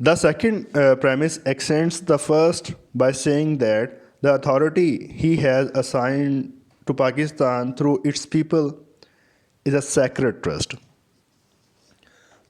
The second premise extends the first by saying that the authority he has assigned to Pakistan through its people is a sacred trust.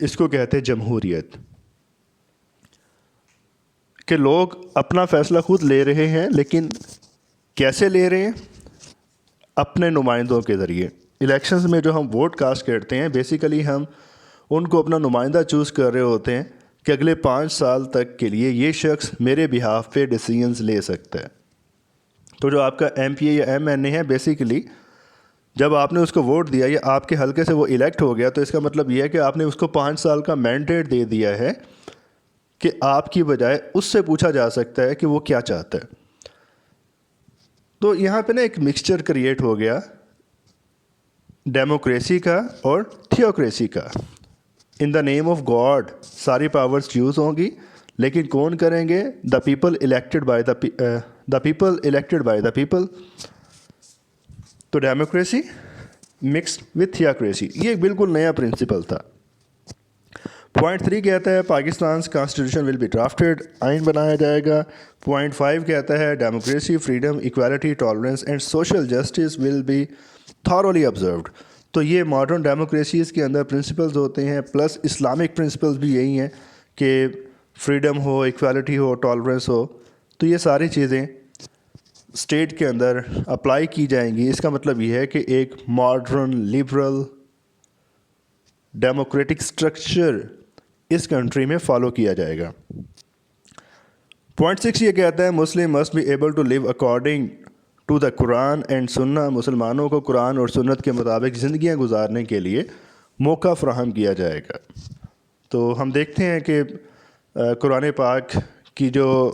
اس کو کہتے ہیں جمہوریت، کہ لوگ اپنا فیصلہ خود لے رہے ہیں، لیکن کیسے لے رہے ہیں؟ اپنے نمائندوں کے ذریعے۔ الیکشنز میں جو ہم ووٹ کاسٹ کرتے ہیں، بیسیکلی ہم ان کو اپنا نمائندہ چوز کر رہے ہوتے ہیں کہ اگلے 5 سال تک کے لیے یہ شخص میرے بہاف پہ ڈیسیژنز لے سکتا ہے۔ تو جو آپ کا ایم پی اے یا ایم این اے ہے، بیسیکلی جب آپ نے اس کو ووٹ دیا یا آپ کے حلقے سے وہ الیکٹ ہو گیا، تو اس کا مطلب یہ ہے کہ آپ نے اس کو 5 سال کا مینڈیٹ دے دیا ہے کہ آپ کی بجائے اس سے پوچھا جا سکتا ہے کہ وہ کیا چاہتا ہے۔ تو یہاں پہ نا ایک مکسچر کریٹ ہو گیا ڈیموکریسی کا اور تھیوکریسی کا۔ ان دا نیم آف گاڈ ساری پاورز یوز ہوں گی، لیکن کون کریں گے؟ The people elected by the people elected by the people. تو ڈیموکریسی مکسڈ وتھ تھیوکریسی، یہ ایک بالکل نیا پرنسپل تھا۔ پوائنٹ 3 کہتا ہے Pakistan constitution will be drafted, آئین بنایا جائے گا۔ پوائنٹ 5 کہتا ہے democracy, freedom, equality, tolerance and social justice will be thoroughly observed. تو یہ ماڈرن ڈیموکریسیز کے اندر پرنسپلز ہوتے ہیں، پلس اسلامک پرنسپلز بھی یہی ہیں کہ فریڈم ہو، ایکویلٹی ہو، ٹالرنس ہو۔ تو یہ ساری چیزیں اسٹیٹ کے اندر اپلائی کی جائیں گی۔ اس کا مطلب یہ ہے کہ ایک ماڈرن لبرل ڈیموکریٹک سٹرکچر اس کنٹری میں فالو کیا جائے گا۔ پوائنٹ 6 یہ کہتا ہے مسلم must be able to live according to the Quran and Sunnah, مسلمانوں کو قرآن اور سنت کے مطابق زندگیاں گزارنے کے لیے موقع فراہم کیا جائے گا۔ تو ہم دیکھتے ہیں کہ قرآن پاک کی جو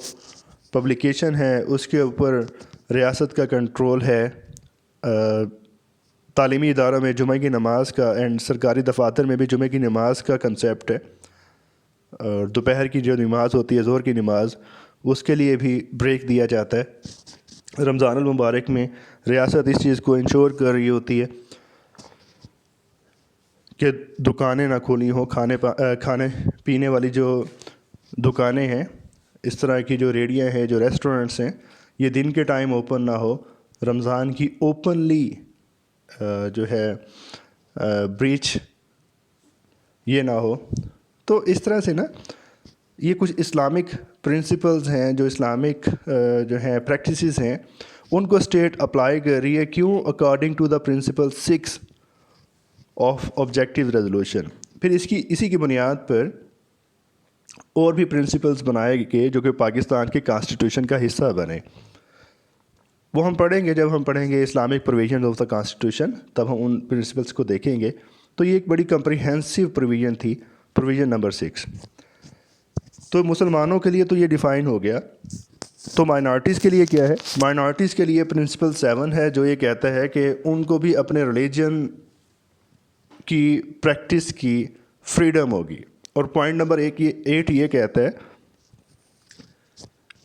پبلیکیشن ہے اس کے اوپر ریاست کا کنٹرول ہے۔ تعلیمی اداروں میں جمعہ کی نماز کا اینڈ سرکاری دفاتر میں بھی جمعہ کی نماز کا کنسیپٹ ہے، اور دوپہر کی جو نماز ہوتی ہے ظہر کی نماز، اس کے لیے بھی بریک دیا جاتا ہے۔ رمضان المبارک میں ریاست اس چیز کو انشور کر رہی ہوتی ہے کہ دکانیں نہ کھلی ہوں، کھانے پینے والی جو دکانیں ہیں، اس طرح کی جو ریڑیاں ہیں، جو ریسٹورنٹس ہیں، یہ دن کے ٹائم اوپن نہ ہو، رمضان کی اوپنلی جو ہے بریچ یہ نہ ہو۔ تو اس طرح سے نا یہ کچھ اسلامک پرنسپلز ہیں، جو اسلامک جو ہیں پریکٹسز ہیں، ان کو اسٹیٹ اپلائی کر رہی ہے۔ کیوں؟ According to the principle 6 of objective resolution. پھر اسی کی بنیاد پر اور بھی پرنسپلز بنائے گئے جو کہ پاکستان کے کانسٹیٹیوشن کا حصہ بنے۔ وہ ہم پڑھیں گے، جب ہم پڑھیں گے Islamic provision of the constitution, تب ہم ان پرنسپلز کو دیکھیں گے۔ تو یہ ایک بڑی کمپریہنسو پروویژن تھی، پروویژن نمبر 6۔ تو مسلمانوں کے لیے تو یہ ڈیفائن ہو گیا۔ تو مائنارٹیز کے لیے کیا ہے؟ مائنارٹیز کے لیے پرنسپل 7 ہے، جو یہ کہتا ہے کہ ان کو بھی اپنے ریلیجن کی پریکٹس کی فریڈم ہوگی۔ اور پوائنٹ نمبر 8 یہ کہتا ہے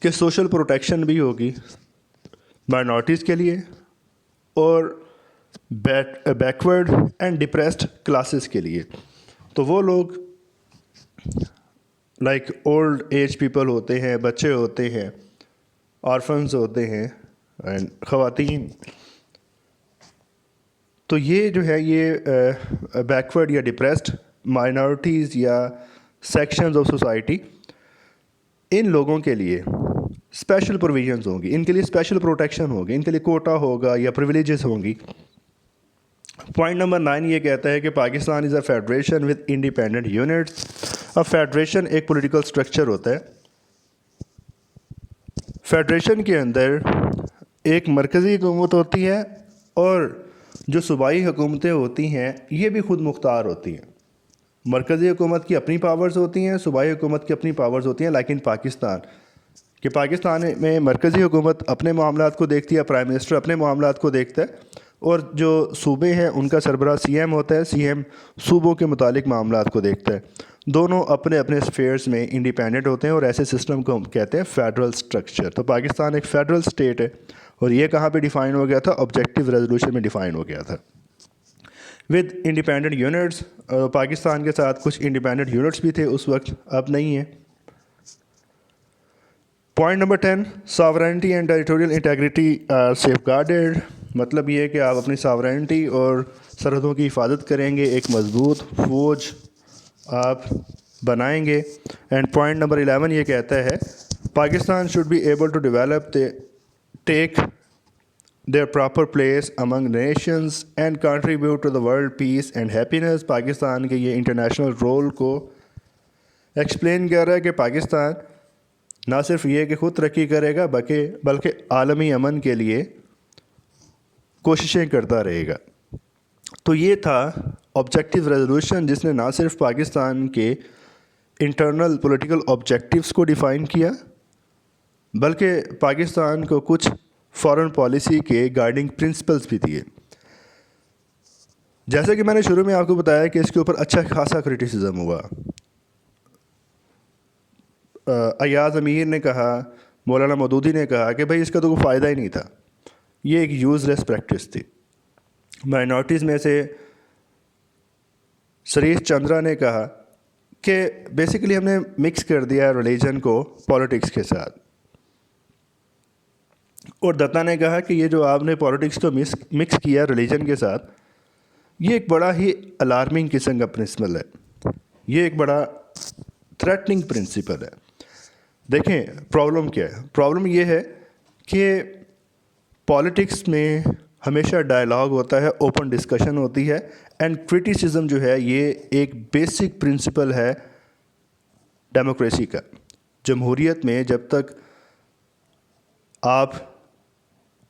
کہ سوشل پروٹیکشن بھی ہوگی مائنارٹیز کے لیے اور بیکورڈ اینڈ ڈپریسڈ کلاسز کے لیے۔ تو وہ لوگ لائک اولڈ ایج پیپل ہوتے ہیں، بچے ہوتے ہیں، آرفنز ہوتے ہیں، اینڈ خواتین، تو یہ جو ہے یہ بیکورڈ یا ڈپریسڈ مائنارٹیز یا سیکشنز آف سوسائٹی، ان لوگوں کے لیے اسپیشل پروویژنز ہوں گی، ان کے لیے اسپیشل پروٹیکشن ہوگی، ان کے لیے کوٹا ہوگا یا پریویلیجز ہوں گی۔ پوائنٹ نمبر 9 یہ کہتا ہے کہ پاکستان از اے فیڈریشن ود انڈیپینڈنٹ یونٹس۔ اب فیڈریشن ایک پولیٹیکل سٹرکچر ہوتا ہے۔ فیڈریشن کے اندر ایک مرکزی حکومت ہوتی ہے اور جو صوبائی حکومتیں ہوتی ہیں یہ بھی خود مختار ہوتی ہیں۔ مرکزی حکومت کی اپنی پاورز ہوتی ہیں، صوبائی حکومت کی اپنی پاورز ہوتی ہیں، لیکن پاکستان میں مرکزی حکومت اپنے معاملات کو دیکھتی ہے، پرائم منسٹر اپنے معاملات کو دیکھتا ہے، اور جو صوبے ہیں ان کا سربراہ سی ایم ہوتا ہے، سی ایم صوبوں کے متعلق معاملات کو دیکھتا ہے۔ دونوں اپنے اپنے اسفیئرز میں انڈیپینڈنٹ ہوتے ہیں، اور ایسے سسٹم کو ہم کہتے ہیں فیڈرل سٹرکچر۔ تو پاکستان ایک فیڈرل سٹیٹ ہے، اور یہ کہاں پہ ڈیفائن ہو گیا تھا؟ آبجیکٹیو ریزولوشن میں ڈیفائن ہو گیا تھا ود انڈیپینڈنٹ یونٹس۔ پاکستان کے ساتھ کچھ انڈیپینڈنٹ یونٹس بھی تھے اس وقت، اب نہیں ہیں۔ پوائنٹ نمبر 10 sovereignty and territorial integrity are safeguarded. مطلب یہ ہے کہ آپ اپنی ساورینٹی اور سرحدوں کی حفاظت کریں گے، ایک مضبوط فوج آپ بنائیں گے. اینڈ پوائنٹ نمبر 11 یہ کہتا ہے Pakistan should be able to develop take their proper place among nations and contribute to the world peace and happiness. Pakistan کے یہ انٹرنیشنل رول کو ایکسپلین کر رہا ہے کہ پاکستان نہ صرف یہ کہ خود ترقی کرے گا بلکہ عالمی امن کے لیے کوششیں کرتا رہے گا. تو یہ تھا آبجیکٹیو ریزولوشن جس نے نہ صرف پاکستان کے انٹرنل پولیٹیکل آبجیکٹیوز کو ڈیفائن کیا بلکہ پاکستان کو کچھ فارن پالیسی کے گائیڈنگ پرنسپلز بھی دیے. جیسا کہ میں نے شروع میں آپ کو بتایا کہ اس کے اوپر اچھا خاصا کرٹیسزم ہوا. ایاز امیر نے کہا, مولانا مودودی نے کہا کہ بھائی اس کا تو کوئی فائدہ ہی نہیں تھا, یہ ایک یوز لیس پریکٹس تھی. مائنورٹیز میں سے سریش چندرا نے کہا کہ بیسیکلی ہم نے مکس کر دیا ریلیجن کو پالیٹکس کے ساتھ. اور دتا نے کہا کہ یہ جو آپ نے پالیٹکس کو مکس کیا ریلیجن کے ساتھ, یہ ایک بڑا ہی الارمنگ قسم کا پرنسپل ہے, یہ ایک بڑا تھریٹننگ پرنسپل ہے. دیکھیں پرابلم کیا ہے. پرابلم یہ ہے کہ پالیٹکس میں ہمیشہ ڈائلاگ ہوتا ہے, اوپن ڈسکشن ہوتی ہے, اینڈ کرٹیسزم جو ہے یہ ایک بیسک پرنسپل ہے ڈیموکریسی کا. جمہوریت میں جب تک آپ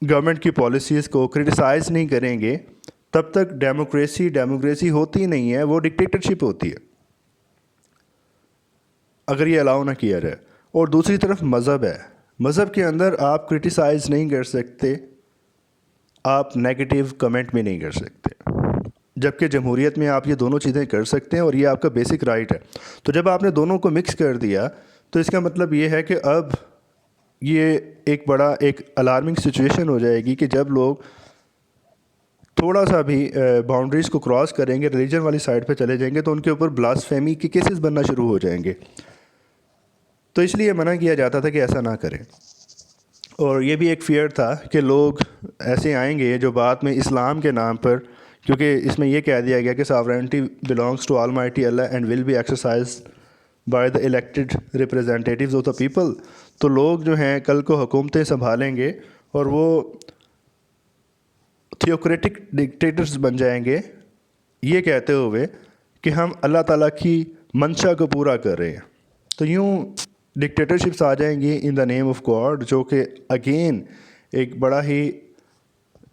گورنمنٹ کی پالیسیز کو کرٹیسائز نہیں کریں گے تب تک ڈیموکریسی ہوتی نہیں ہے, وہ ڈکٹیٹرشپ ہوتی ہے اگر یہ الاؤ نہ کیا جائے. اور دوسری طرف مذہب ہے, مذہب کے اندر آپ کرٹیسائز نہیں کر سکتے, آپ نیگیٹو کمنٹ بھی نہیں کر سکتے, جبکہ جمہوریت میں آپ یہ دونوں چیزیں کر سکتے ہیں اور یہ آپ کا بیسک رائٹ ہے. تو جب آپ نے دونوں کو مکس کر دیا تو اس کا مطلب یہ ہے کہ اب یہ ایک الارمنگ سچویشن ہو جائے گی کہ جب لوگ تھوڑا سا بھی باؤنڈریز کو کراس کریں گے, ریلیجن والی سائڈ پہ چلے جائیں گے تو ان کے اوپر بلاسفیمی کے کیسز بننا شروع ہو جائیں گے. تو اس لیے منع کیا جاتا تھا کہ ایسا نہ کریں. اور یہ بھی ایک فیئر تھا کہ لوگ ایسے آئیں گے جو بعد میں اسلام کے نام پر, کیونکہ اس میں یہ کہہ دیا گیا کہ sovereignty belongs to almighty Allah and will be exercised by the elected representatives of the people. تو لوگ جو ہیں کل کو حکومتیں سنبھالیں گے اور وہ تھیوکریٹک ڈکٹیٹرز بن جائیں گے, یہ کہتے ہوئے کہ ہم اللہ تعالیٰ کی منشا کو پورا کر رہے ہیں. تو یوں ڈکٹیٹرشپس آ جائیں گی ان دا نیم آف گاڈ, جو کہ اگین ایک بڑا ہی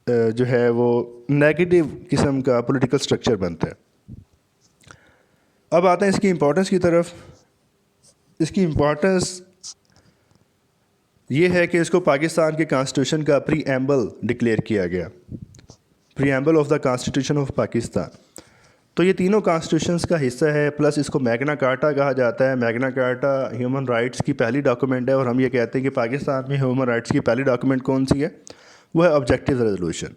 جو ہے وہ نیگیٹو قسم کا پولیٹیکل سٹرکچر بنتا ہے. اب آتے ہیں اس کی امپورٹنس کی طرف. اس کی امپورٹنس یہ ہے کہ اس کو پاکستان کے کانسٹیٹیوشن کا پری ایمبل ڈکلیئر کیا گیا, preamble of the constitution of Pakistan. تو یہ تینوں کانسٹیٹیوشنز کا حصہ ہے, پلس اس کو میگنا کارٹا کہا جاتا ہے. میگنا کارٹا ہیومن رائٹس کی پہلی ڈاکومنٹ ہے, اور ہم یہ کہتے ہیں کہ پاکستان میں ہیومن رائٹس کی پہلی ڈاکومنٹ کون سی ہے, وہ ہے آبجیکٹیو ریزولوشن.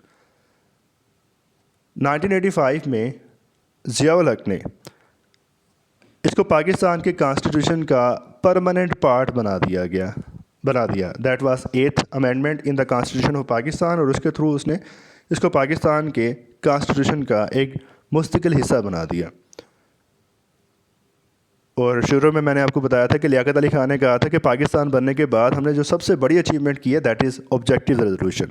1985 میں ضیاء الحق نے اس کو پاکستان کے کانسٹیٹیوشن کا پرماننٹ پارٹ بنا دیا. That was 8th amendment in the constitution of Pakistan, اور اس کے تھرو اس نے اس کو پاکستان کے کانسٹیٹیوشن کا ایک مستقل حصہ بنا دیا. اور شروع میں نے آپ کو بتایا تھا کہ لیاقت علی خان نے کہا تھا کہ پاکستان بننے کے بعد ہم نے جو سب سے بڑی اچیومنٹ کی ہے دیٹ از آبجیکٹیو ریزولوشن.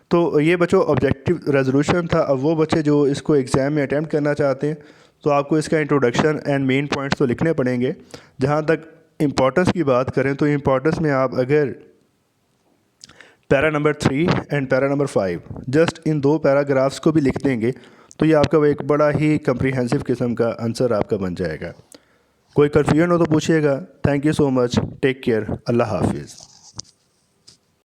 تو یہ بچوں آبجیکٹیو ریزولوشن تھا. اب وہ بچے جو اس کو ایگزام میں اٹیمپٹ کرنا چاہتے ہیں تو آپ کو اس کا انٹروڈکشن اینڈ مین پوائنٹس تو لکھنے پڑیں گے. جہاں تک امپورٹنس کی بات کریں تو امپورٹنس میں آپ اگر پیرا number 3 and para number 5 just in 2 paragraphs کو بھی لکھ دیں گے تو یہ آپ کا ایک بڑا ہی کمپریہنسو قسم کا آنسر آپ کا بن جائے گا. کوئی کنفیوژن ہو تو پوچھیے گا. Thank you so much, take care, اللہ حافظ.